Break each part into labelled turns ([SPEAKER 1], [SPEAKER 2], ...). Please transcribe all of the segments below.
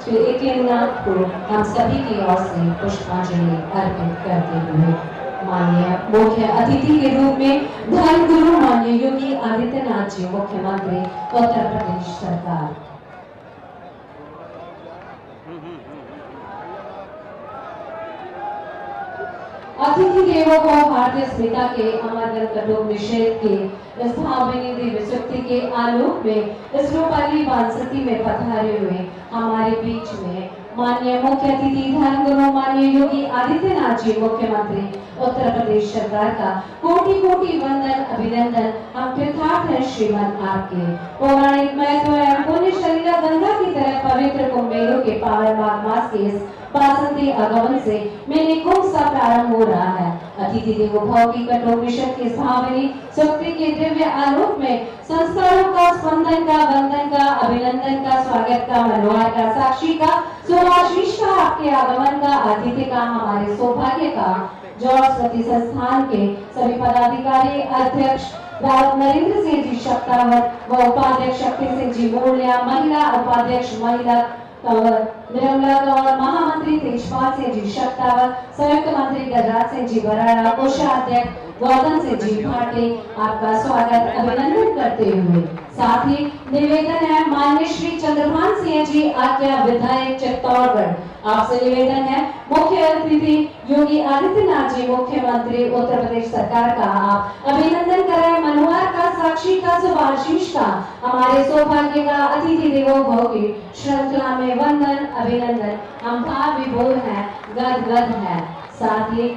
[SPEAKER 1] श्री एकलिंगनाथ को हम सभी की ओर से पुष्पांजलि अर्पित करते हुए माननीय मुख्य अतिथि के रूप में धर्म गुरु माननीय योगी आदित्यनाथ जी, मुख्यमंत्री उत्तर प्रदेश सरकार। अतिथि देवों को भारतीय स्मिता के अमर कटोक निषेध के इस भावनी दिव्य शक्ति के आलोक में इस रूपाली वानसती में पधारे हुए हमारे बीच में माननीय मुख्य अतिथि धर्म गुरु माननीय योगी आदित्यनाथ जी, मुख्यमंत्री उत्तर प्रदेश सरकार का कोटि कोटि वंदन अभिनंदन। हम कृतार्थ हैं श्रीमन आपके पौराणिक महत्व एवं पुण्य शरीरा गंगा की तरह पवित्र कुंभ मेलों के पावन माघ मास के इस बासंती आगमन से मेले कुंभ सा प्रारंभ हो रहा है। अतिथि देवो भव की कठोर निषेध के भावनी शक्ति के दिव्य आलोक में संस्कारों का, स्पंदन का, वंदन का, अभिनंदन का, स्वागत का, मनोहर का, साक्षी का, सुभाशीष का, आपके आगमन का, आतिथ्य का, हमारे सौभाग्य का। जॉर्ज प्रति संस्थान के सभी पदाधिकारी, अध्यक्ष नरेंद्र सिंह जी शक्तावत व उपाध्यक्ष शक्ति सिंह जी मोलिया, महिला उपाध्यक्ष महिला निर्मला कंवर, महामंत्री तेजपाल सिंह जी शक्तावत, संयुक्त मंत्री गजराज सिंह जी बराड़ा, कोषाध्यक्ष गौतम सिंह जी भाटे, आपका स्वागत अभिनंदन करते हुए साथ ही निवेदन है माननीय श्री चंद्रभान सिंह जी आज्ञा विधायक चित्तौड़गढ़, आपसे निवेदन है मुख्य अतिथि योगी आदित्यनाथ जी, मुख्यमंत्री उत्तर प्रदेश सरकार का आप अभिनंदन करें। मनोहर का, साक्षी का, सुभाशीष का, हमारे सौभाग्य का, अतिथि देवो भव की श्रृंखला में वंदन अभिनंदन। हम भाव विभोर हैं, गदगद हैं। साथ ही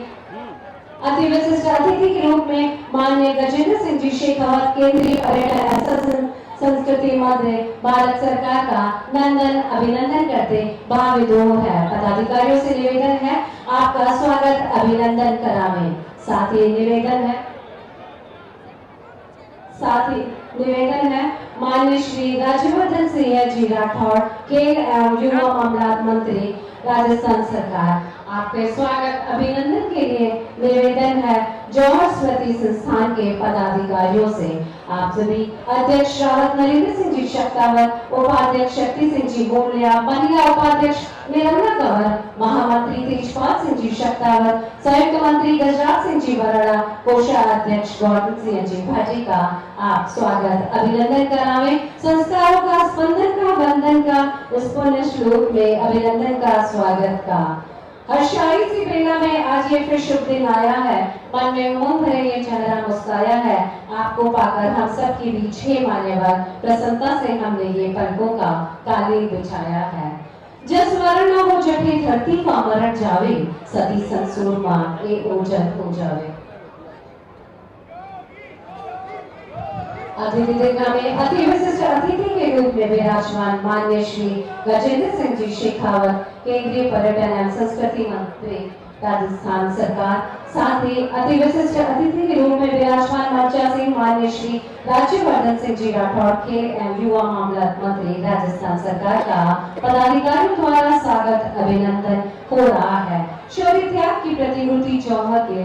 [SPEAKER 1] अति विशिष्ट अतिथि के रूप में माननीय गजेंद्र सिंह जी शेखावत, केंद्रीय पर्यटन संस्कृति मंत्री भारत सरकार का नंदन अभिनंदन करते भाव विभोर है। पदाधिकारियों से निवेदन है आपका स्वागत अभिनंदन करावें। साथ ही निवेदन है माननीय श्री राज्यवर्धन सिंह जी राठौड़, खेल एवं युवा मामलात मंत्री राजस्थान सरकार, आपके स्वागत अभिनंदन के लिए निवेदन है जौहर स्मृति संस्थान के पदाधिकारियों से। आप सभी अध्यक्ष रावत नरेंद्र सिंह जी शक्तावत, उपाध्यक्ष शक्ति सिंह जी मोलिया, महिला उपाध्यक्ष निर्मला कंवर, महामंत्री तेजपाल सिंह जी शक्तावत, संयुक्त मंत्री गजराज सिंह जी बराड़ा, कोषाध्यक्ष गौतम सिंह जी भाटी का आप स्वागत अभिनंदन करावें। संस्कारों का, स्पंदन का, वंदन का, इस पुण्य श्लोक में अभिनंदन का, स्वागत का। हर्षाई सी प्रेरणा में आज ये फिर शुभ दिन आया है, मन में उमंग भरे ये चेहरा मुस्काया है। आपको पाकर हम सब के बीच हे मान्यवर, प्रसन्नता से हमने ये पलकों का कालीन बिछाया है। जस वरण न हो जठे धरती का मरण जावे, सती संसूर मां ए ओजन हो जावे। अतिथि देखा में अति विशिष्ट अतिथि के रूप में विराजमान माननीय श्री गजेंद्र सिंह जी शेखावत, केंद्रीय पर्यटन एवं संस्कृति मंत्री राजस्थान सरकार। साथ ही अति विशिष्ट अतिथि के रूप में विराजमान मंचासीन माननीय श्री राज्यवर्धन सिंह जी राठौड़, खेल एवं युवा मामलात मंत्री राजस्थान सरकार का पदाधिकारियों द्वारा स्वागत अभिनंदन हो रहा है। शौर्य त्याग की प्रतिमूर्ति जौहर के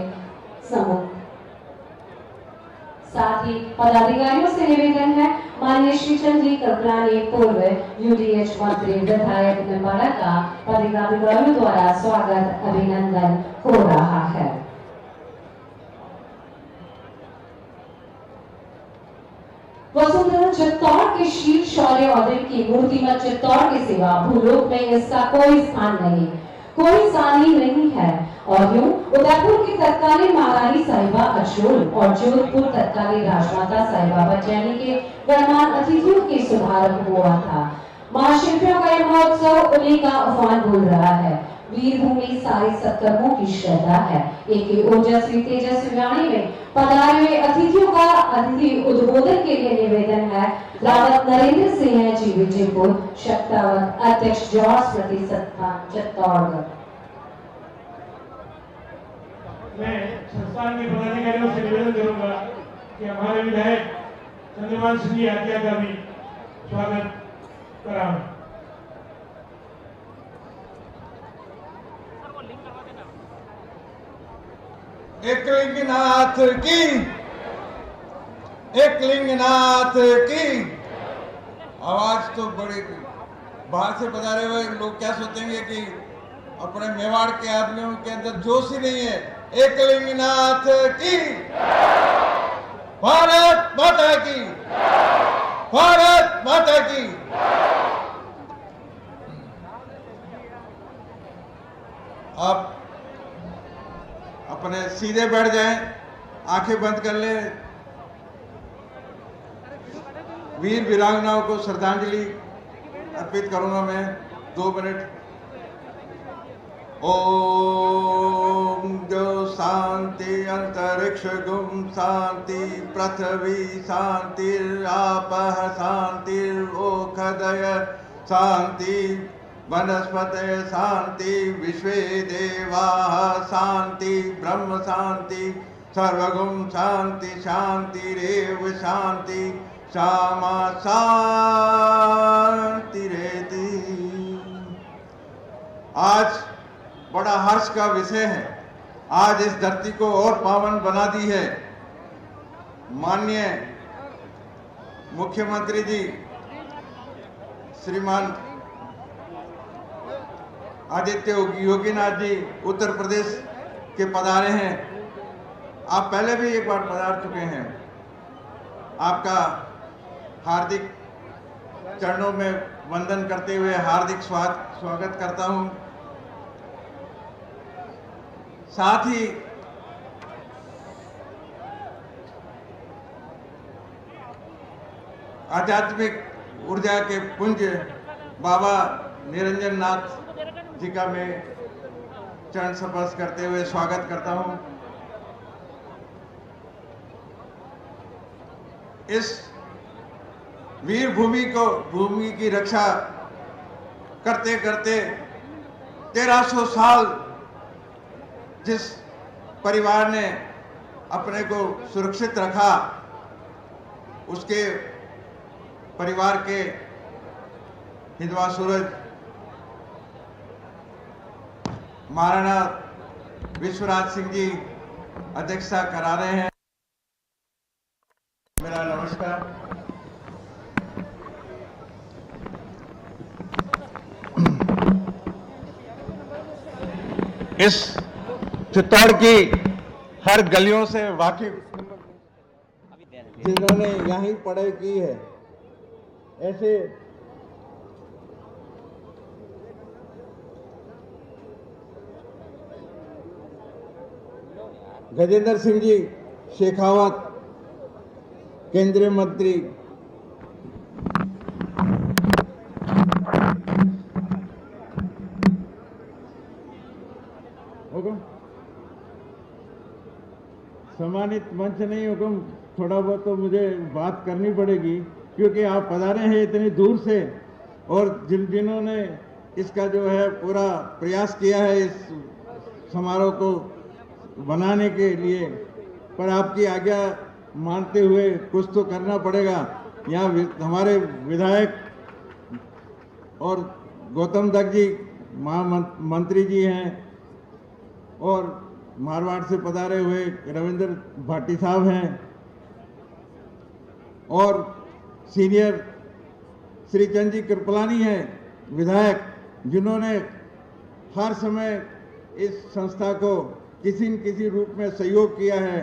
[SPEAKER 1] सम्मुख। साथ ही पदाधिकारियों से निवेदन है माननीय श्री चंद जी कल्पलानी, पूर्व यूडीएच मंत्री विधायक निम्बाड़ा का पदाधिकारियों द्वारा स्वागत अभिनंदन हो रहा है। वसुंधरा चित्तौड़ के शील शौर्य और दिल की मूर्तिमत चित्तौड़ के सिवा भूलोक में इसका कोई स्थान नहीं, कोई सानी नहीं है। और यूं उदयपुर की तत्कालीन महारानी साहिबा अचोल और जोधपुर तत्कालीन राजमाता साहिबा बचैनी के गणमान्य अतिथियों के शुभारंभ हुआ था। महाशिल्पियों का यह महोत्सव उन्हीं का उफान बोल रहा है। वीर भूमि सारे सत्कर्मों की श्रद्धा है। एक ओजस्वी तेजस्वी वाणी में पधारे हुए अतिथियों का अतिथि उद्बोधन के लिए निवेदन है रावत नरेंद्र सिंह जी विजयपुर शक्तावत, अध्यक्ष जॉर्ज स्मृति संस्थान चित्तौड़गढ़।
[SPEAKER 2] मैं संस्थान के पदाधिकारियों से निवेदन करूंगा कि हमारे विधायक चंद्रभान सिंह जी आज्ञा का भी स्वागत कराएं।
[SPEAKER 3] एकलिंगनाथ की, एकलिंगनाथ की आवाज तो बढ़ेगी। बाहर से पधारे हुए लोग क्या सोचेंगे कि अपने मेवाड़ के आदमियों के अंदर जोश ही नहीं है। एकलिंगनाथ की, भारत माता की, भारत माता की। आप अपने सीधे बैठ जाएं, आंखें बंद कर ले। वीर वीरांगनाओं को श्रद्धांजलि अर्पित करूंगा मैं 2 मिनट। ओम जो शांति अंतरिक्ष गुम शांति पृथ्वी शांति आपः शांति ओखदय शांति वनस्पतय शांति विश्वे देवाः शांति ब्रह्म शांति सर्वगुण शांति शांतिरेव शांति क्षमा शांतिरेति। आज बड़ा हर्ष का विषय है। आज इस धरती को और पावन बना दी है माननीय मुख्यमंत्री जी श्रीमान आदित्य योगीनाथ जी उत्तर प्रदेश के पधारे हैं। आप पहले भी एक बार पधार चुके हैं। आपका हार्दिक चरणों में वंदन करते हुए हार्दिक स्वागत करता हूं। साथ ही आध्यात्मिक ऊर्जा के पुंज बाबा निरंजन नाथ जी का मैं चरण स्पर्श करते हुए स्वागत करता हूं। इस वीर भूमि की रक्षा करते करते 1300 साल जिस परिवार ने अपने को सुरक्षित रखा, उसके परिवार के हिंदवा सूरज महाराणा विश्वराज सिंह जी अध्यक्षता करा रहे हैं। मेरा नमस्कार। इस चित्तौड़ की हर गलियों से वाकिफ जिन्होंने यहीं पढ़ाई की है, ऐसे गजेंद्र सिंह जी शेखावत केंद्रीय मंत्री, हुकुम सम्मानित मंच नहीं हुकुम, थोड़ा बहुत तो मुझे बात करनी पड़ेगी क्योंकि आप पधारे हैं इतनी दूर से और जिन्होंने इसका जो है पूरा प्रयास किया है इस समारोह को बनाने के लिए, पर आपकी आज्ञा मानते हुए कुछ तो करना पड़ेगा। यहाँ हमारे विधायक और गौतम दत्त जी महामंत्री जी हैं और मारवाड़ से पधारे हुए रविंद्र भाटी साहब हैं और सीनियर श्रीचंद जी कृपलानी हैं विधायक, जिन्होंने हर समय इस संस्था को किसी न किसी रूप में सहयोग किया है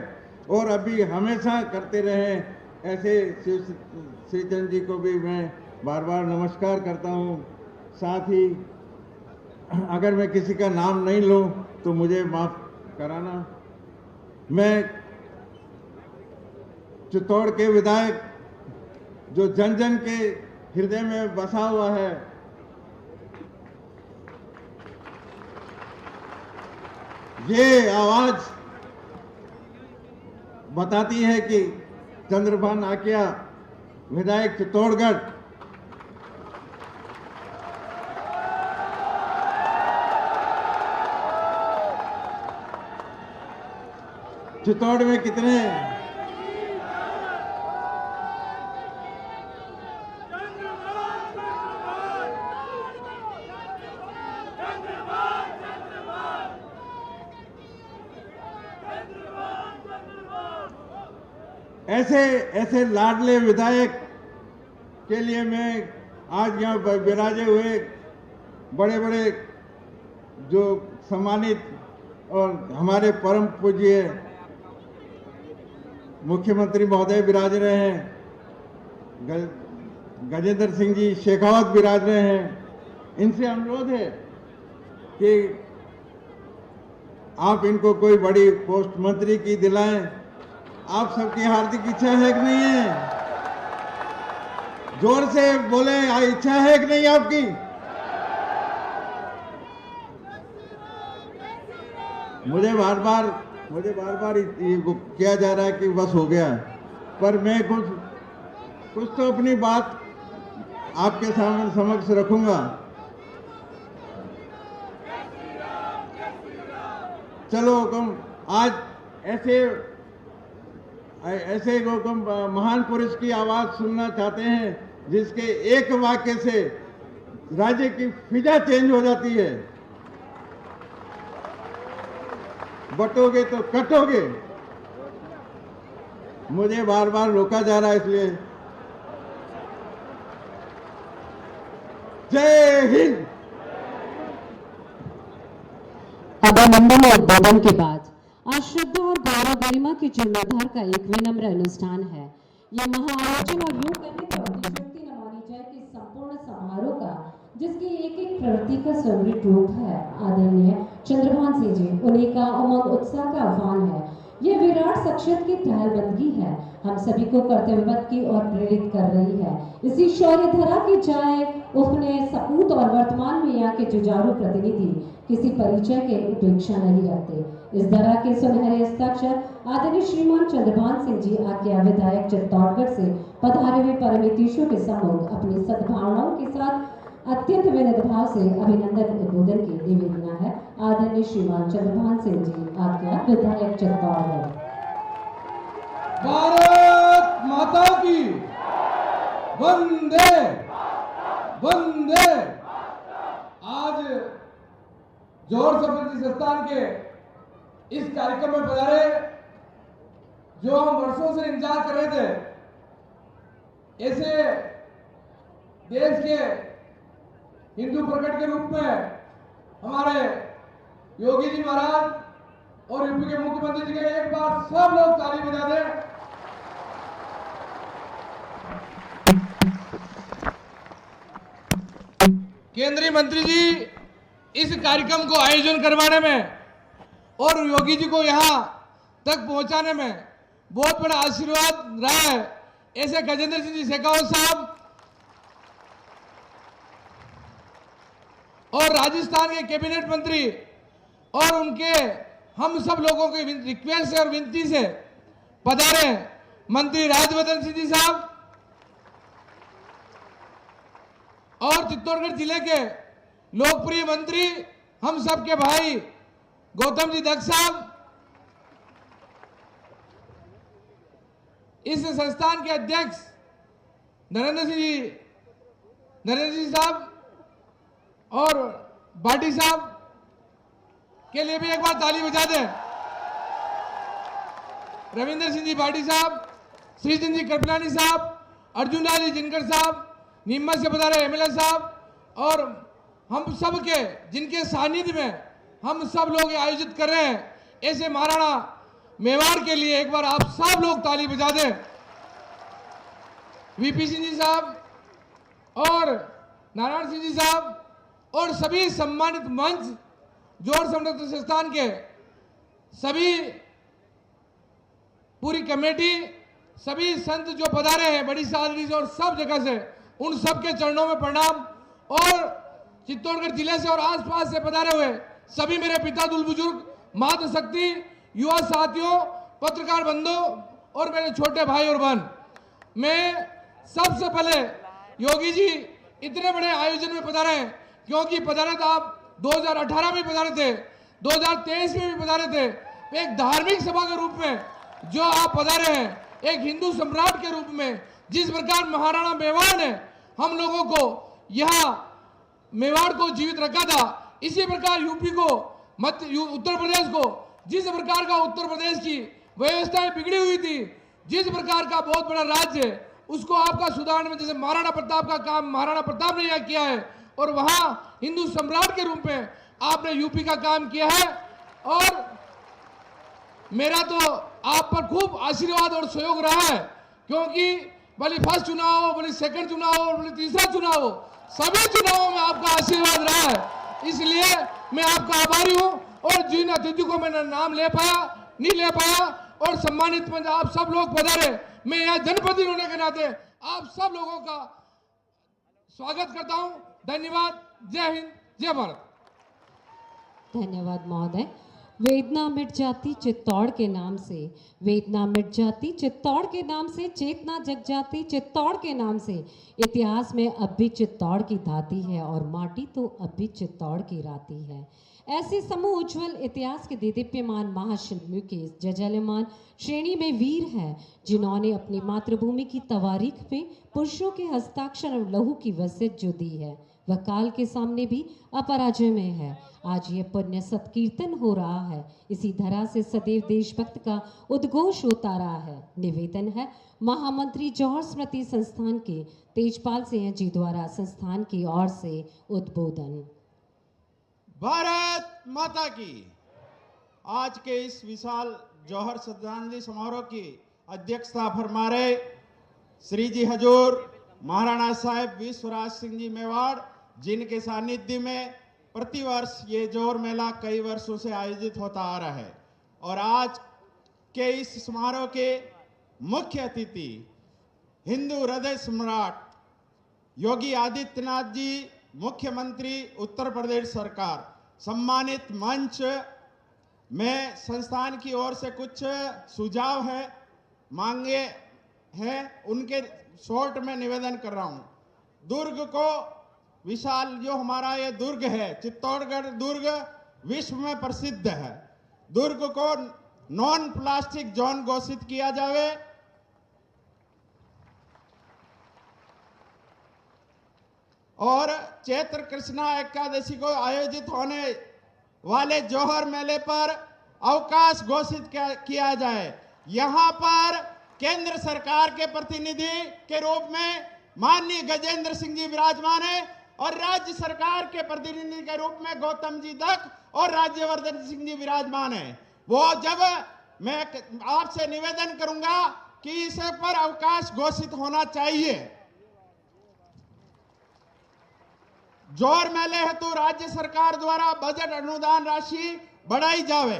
[SPEAKER 3] और अभी हमेशा करते रहे। ऐसे श्रीचंद जी को भी मैं बार बार नमस्कार करता हूँ। साथ ही अगर मैं किसी का नाम नहीं लूँ तो मुझे माफ कराना। मैं चित्तौड़ के विधायक जो जन जन के हृदय में बसा हुआ है, ये आवाज बताती है कि चंद्रभान आकिया विधायक चित्तौड़गढ़ चित्तौड़ में कितने ऐसे लाडले विधायक के लिए मैं आज यहाँ विराजे हुए बड़े बड़े जो सम्मानित और हमारे परम पूज्य मुख्यमंत्री महोदय विराज रहे हैं, गजेंद्र सिंह जी शेखावत विराज रहे हैं। इनसे अनुरोध है कि आप इनको कोई बड़ी पोस्ट मंत्री की दिलाएं। आप सबकी हार्दिक इच्छा है कि नहीं है? जोर से बोले, इच्छा है कि नहीं आपकी? मुझे बार बार ये किया जा रहा है कि बस हो गया, पर मैं कुछ तो अपनी बात आपके सामने समक्ष रखूंगा। चलो हुकुम, आज ऐसे हुकुम महान पुरुष की आवाज सुनना चाहते हैं जिसके एक वाक्य से राज्य की फिजा चेंज हो जाती है। बटोगे तो कटोगे। मुझे बार बार रोका जा रहा है, इसलिए जय हिंद।
[SPEAKER 1] अभिनंदन और उद्बोधन के बाद आज श्रद्धा और गौरव गरिमा के जीर्णोद्धार का एक विनम्र अनुष्ठान है। यह महाआयोजन और यूं कहें तो अतिशयोक्ति न मानी जाए कि संपूर्ण समारोह का जिसकी एक एक प्रवृत्ति का समृद्ध रूप है आदरणीय चंद्रभान सिंह जी, उन्हीं का उमंग उत्साह का आह्वान है। यह विराट शख्सियत की टहलबंदगी है, हम सभी को कर्तव्यवत की ओर प्रेरित कर रही है। इसी शौर्य धरा की जाए उसने सपूत और वर्तमान में यहाँ के जुझारू प्रतिनिधि किसी परिचय के उपेक्षा नहीं रखते। इस धरा के सुनहरे हस्ताक्षर आदरणीय श्रीमान चंद्रभान सिंह जी आज्ञा विधायक चित्तौड़गढ़ से पधारे हुए परमेतीशों के सम्मुख अपनी सद्भावनाओं के साथ अत्यंत विनम्र भाव से अभिनंदन उद्बोधन की निवेदना है। आदरणीय श्रीमान चंद्रभान सिंह जी आज्ञा विधायक चित्तौड़गढ़।
[SPEAKER 4] भारत माता की वंदे वंदे। आज जौहर समृद्धि संस्थान के इस कार्यक्रम में पधारे, जो हम वर्षों से इंतजार कर रहे थे। ऐसे देश के हिंदू प्रकट के रूप में हमारे योगी जी महाराज और यूपी के मुख्यमंत्री जी के एक बार सब लोग ताली बजा दें। केंद्रीय मंत्री जी इस कार्यक्रम को आयोजन करवाने में और योगी जी को यहां तक पहुंचाने में बहुत बड़ा आशीर्वाद रहा है। ऐसे गजेंद्र सिंह जी शेखावत साहब और राजस्थान के कैबिनेट मंत्री और उनके हम सब लोगों के रिक्वेस्ट से और विनती से पधारे मंत्री राजवर्धन सिंह जी साहब और चित्तौड़गढ़ जिले के लोकप्रिय मंत्री हम सब के भाई गौतम जी दक्ष साहब, इस संस्थान के अध्यक्ष नरेंद्र जी साहब और भाटी साहब के लिए भी एक बार ताली बजा दें। रविंद्र सिंह जी भाटी साहब, श्री चंद जी कृपलानी साहब, अर्जुन लाल जी जिनकर साहब, नीमच से पधारे एमएलए साहब और हम सब के जिनके सानिध्य में हम सब लोग आयोजित कर रहे हैं, ऐसे महाराणा मेवाड़ के लिए एक बार आप सब लोग ताली बजा दें। वीपी सिंह जी साहब और नारायण सिंह जी साहब और सभी सम्मानित मंच, जौहर समृद्धि संस्थान के सभी पूरी कमेटी, सभी संत जो पधारे हैं बड़ी सादगी से और सब जगह से, उन सब के चरणों में प्रणाम। और चित्तौड़गढ़ जिले से और आसपास से पधारे हुए सभी मेरे पिता दुल बुजुर्ग, मातृ शक्ति, युवा साथियों, पत्रकार बंधु और मेरे छोटे भाई और बहन, मैं सबसे पहले योगी जी इतने बड़े आयोजन में पधारे हैं, क्योंकि पधारे तो आप 2018 में पधारे थे, 2023 में भी पधारे थे। एक धार्मिक सभा के रूप में जो आप पधारे हैं, एक हिंदू सम्राट के रूप में, जिस प्रकार महाराणा मेवाड़ ने हम लोगों को यहाँ मेवाड़ को जीवित रखा था, इसी प्रकार यूपी को, उत्तर प्रदेश को, जिस प्रकार का उत्तर प्रदेश की व्यवस्थाएं बिगड़ी हुई थी, जिस प्रकार का बहुत बड़ा राज्य उसको आपका सुधारने में, जैसे महाराणा प्रताप का काम महाराणा प्रताप ने यहाँ किया है और वहां हिंदू सम्राट के रूप में आपने यूपी का काम किया है। और मेरा तो आप पर खूब आशीर्वाद और सहयोग रहा है, क्योंकि भले फर्स्ट चुनाव हो, भले सेकंड चुनाव हो, भले तीसरा चुनाव हो, सभी चुनावों में आपका आशीर्वाद रहा है। इसलिए मैं आपका आभारी हूं। और जिन अतिथि को मैंने नाम नहीं ले पाया और सम्मानित मंच आप सब लोग पधारे, मैं यहाँ जनप्रतिनिधि होने के नाते आप सब लोगों का स्वागत करता हूं। धन्यवाद। जय हिंद, जय भारत।
[SPEAKER 1] धन्यवाद महोदय। वेदना मिट जाती चित्तौड़ के नाम से, वेदना मिट जाती चित्तौड़ के नाम से, चेतना जग जाती चित्तौड़ के नाम से। इतिहास में अब भी चित्तौड़ की धाती है और माटी तो अब भी चित्तौड़ की राती है। ऐसे समूह उज्जवल इतिहास के दीप्यमान महाशिल्पियों के जजलमान श्रेणी में वीर हैं, जिन्होंने अपनी मातृभूमि की तवारीख में पुरुषों के हस्ताक्षर और लहू की वसीयत जो दी है, वह काल के सामने भी अपराजय में है। आज ये पुण्य सत्कीर्तन हो रहा है, इसी धरा से सदैव देशभक्त का उद्घोष होता रहा है। निवेदन है महामंत्री जौहर स्मृति संस्थान के तेजपाल सिंह जी द्वारा संस्थान की ओर से उद्बोधन।
[SPEAKER 5] भारत माता की। आज के इस विशाल जौहर श्रद्धांजलि समारोह की अध्यक्षता फरमा रहे श्री जी हजूर महाराणा साहेब विश्वराज सिंह जी मेवाड़, जिनके सानिध्य में प्रतिवर्ष ये जौहर मेला कई वर्षों से आयोजित होता आ रहा है। और आज के इस समारोह के मुख्य अतिथि हिंदू हृदय सम्राट योगी आदित्यनाथ जी, मुख्यमंत्री उत्तर प्रदेश सरकार। सम्मानित मंच में संस्थान की ओर से कुछ सुझाव है, मांगे हैं, उनके शॉर्ट में निवेदन कर रहा हूं। दुर्ग को विशाल जो हमारा ये दुर्ग है, चित्तौड़गढ़ दुर्ग विश्व में प्रसिद्ध है। दुर्ग को नॉन प्लास्टिक जोन घोषित किया जाए। और चैत्र कृष्णा एकादशी को आयोजित होने वाले जौहर मेले पर अवकाश घोषित किया जाए। यहां पर केंद्र सरकार के प्रतिनिधि के रूप में माननीय गजेंद्र सिंह जी विराजमान है और राज्य सरकार के प्रतिनिधि के रूप में गौतम जी दत्त और राज्यवर्धन सिंह जी विराजमान है। वो जब मैं आपसे निवेदन करूंगा कि इस पर अवकाश घोषित होना चाहिए। जौहर मेले हेतु राज्य सरकार द्वारा बजट अनुदान राशि बढ़ाई जावे।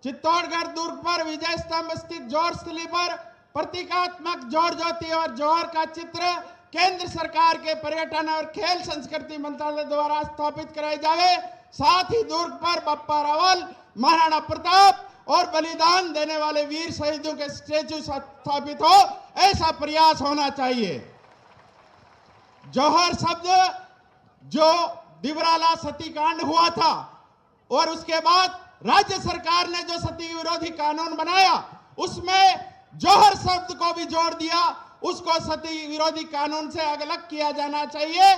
[SPEAKER 5] चित्तौड़गढ़ दुर्ग पर विजय स्तंभ स्थित जौहर स्थली पर प्रतीकात्मक जौहर ज्योति और जौहर का चित्र केंद्र सरकार के पर्यटन और खेल संस्कृति मंत्रालय द्वारा स्थापित कराई जावे। साथ ही दुर्ग पर बप्पा रावल, महाराणा प्रताप और बलिदान देने वाले वीर शहीदों के स्टैचू स्थापित हो, ऐसा प्रयास होना चाहिए। जौहर शब्द जो दिवराला सतीकांड हुआ था और उसके बाद राज्य सरकार ने जो सती विरोधी कानून बनाया, उसमें जौहर शब्द को भी जोड़ दिया। उसको सती विरोधी कानून से अलग किया जाना चाहिए।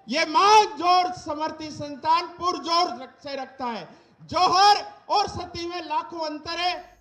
[SPEAKER 5] ये मांग जौहर समर्थी संस्थान पुरजोर से रखता है। जौहर और सती में लाखों अंतर है।